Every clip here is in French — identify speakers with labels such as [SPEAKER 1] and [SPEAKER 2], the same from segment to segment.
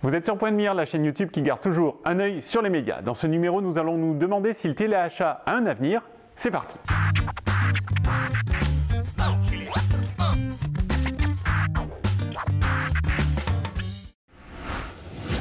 [SPEAKER 1] Vous êtes sur Point de Mire, la chaîne YouTube qui garde toujours un œil sur les médias. Dans ce numéro, nous allons nous demander si le téléachat a un avenir. C'est parti.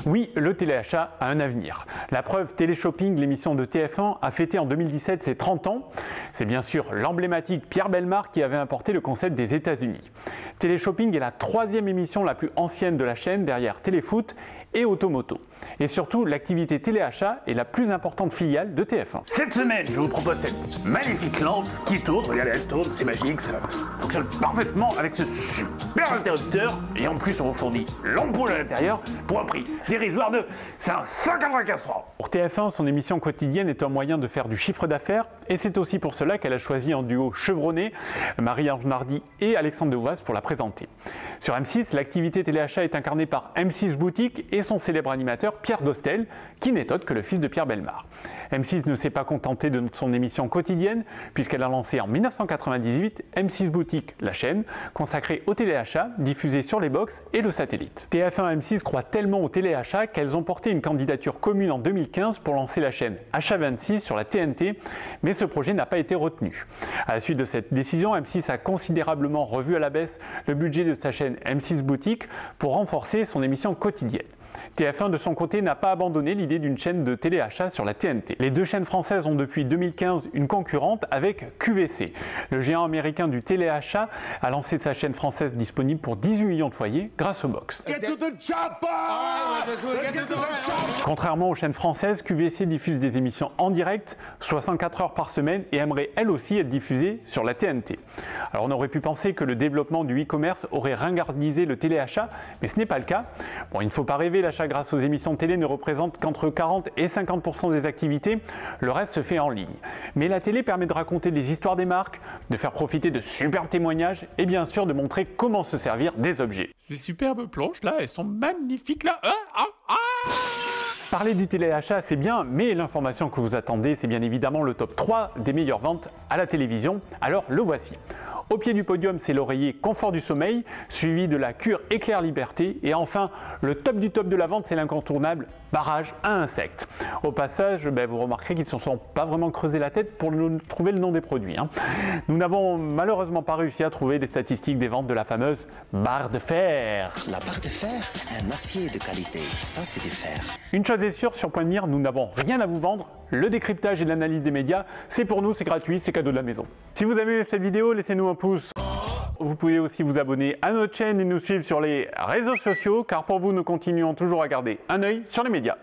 [SPEAKER 1] Oui, le téléachat a un avenir. La preuve, Téléshopping, l'émission de TF1, a fêté en 2017 ses 30 ans. C'est bien sûr l'emblématique Pierre Bellemare qui avait importé le concept des États-Unis. Téléshopping est la 3e émission la plus ancienne de la chaîne derrière Téléfoot et Automoto. Et surtout, l'activité téléachat est la plus importante filiale de TF1.
[SPEAKER 2] Cette semaine, je vous propose cette magnifique lampe qui tourne. Regardez, elle tourne, c'est magique, ça fonctionne parfaitement avec ce super interrupteur. Et en plus, on vous fournit l'ampoule à l'intérieur pour un prix dérisoire de 595 francs.
[SPEAKER 1] Pour TF1, son émission quotidienne est un moyen de faire du chiffre d'affaires et c'est aussi pour cela qu'elle a choisi en duo chevronné Marie-Ange Nardi et Alexandre Devoise pour la présenter. Sur M6, l'activité téléachat est incarnée par M6 Boutique et son célèbre animateur Pierre Dostel, qui n'est autre que le fils de Pierre Bellemare. M6 ne s'est pas contenté de son émission quotidienne, puisqu'elle a lancé en 1998 M6 Boutique, la chaîne, consacrée au téléachat, diffusée sur les box et le satellite. TF1 et M6 croient tellement au téléachat qu'elles ont porté une candidature commune en 2015 pour lancer la chaîne Achat26 sur la TNT, mais ce projet n'a pas été retenu. À la suite de cette décision, M6 a considérablement revu à la baisse le budget de sa chaîne M6 Boutique pour renforcer son émission quotidienne. TF1 de son côté n'a pas abandonné l'idée d'une chaîne de téléachat sur la TNT. Les deux chaînes françaises ont depuis 2015 une concurrente avec QVC. Le géant américain du téléachat a lancé sa chaîne française disponible pour 18 millions de foyers grâce aux box. Contrairement aux chaînes françaises, QVC diffuse des émissions en direct 64 heures par semaine et aimerait elle aussi être diffusée sur la TNT. Alors on aurait pu penser que le développement du e-commerce aurait ringardisé le téléachat, mais ce n'est pas le cas. Bon, il ne faut pas rêver, l'achat grâce aux émissions de télé ne représente qu'entre 40 et 50% des activités, le reste se fait en ligne. Mais la télé permet de raconter des histoires des marques, de faire profiter de superbes témoignages et bien sûr de montrer comment se servir des objets.
[SPEAKER 3] Ces superbes planches là, elles sont magnifiques là.
[SPEAKER 1] Parler du téléachat c'est bien, mais l'information que vous attendez c'est bien évidemment le top 3 des meilleures ventes à la télévision, alors le voici. Au pied du podium, c'est l'oreiller Confort du sommeil, suivi de la cure Éclair Liberté. Et enfin, le top du top de la vente, c'est l'incontournable barrage à insectes. Au passage, vous remarquerez qu'ils ne se sont pas vraiment creusé la tête pour trouver le nom des produits. Nous n'avons malheureusement pas réussi à trouver des statistiques des ventes de la fameuse barre de fer.
[SPEAKER 4] La barre de fer, un acier de qualité, ça c'est du fer.
[SPEAKER 1] Une chose est sûre, sur Point de Mire, nous n'avons rien à vous vendre. Le décryptage et l'analyse des médias, c'est pour nous, c'est gratuit, c'est cadeau de la maison. Si vous avez aimé cette vidéo, laissez-nous un pouce. Vous pouvez aussi vous abonner à notre chaîne et nous suivre sur les réseaux sociaux, car pour vous, nous continuons toujours à garder un œil sur les médias.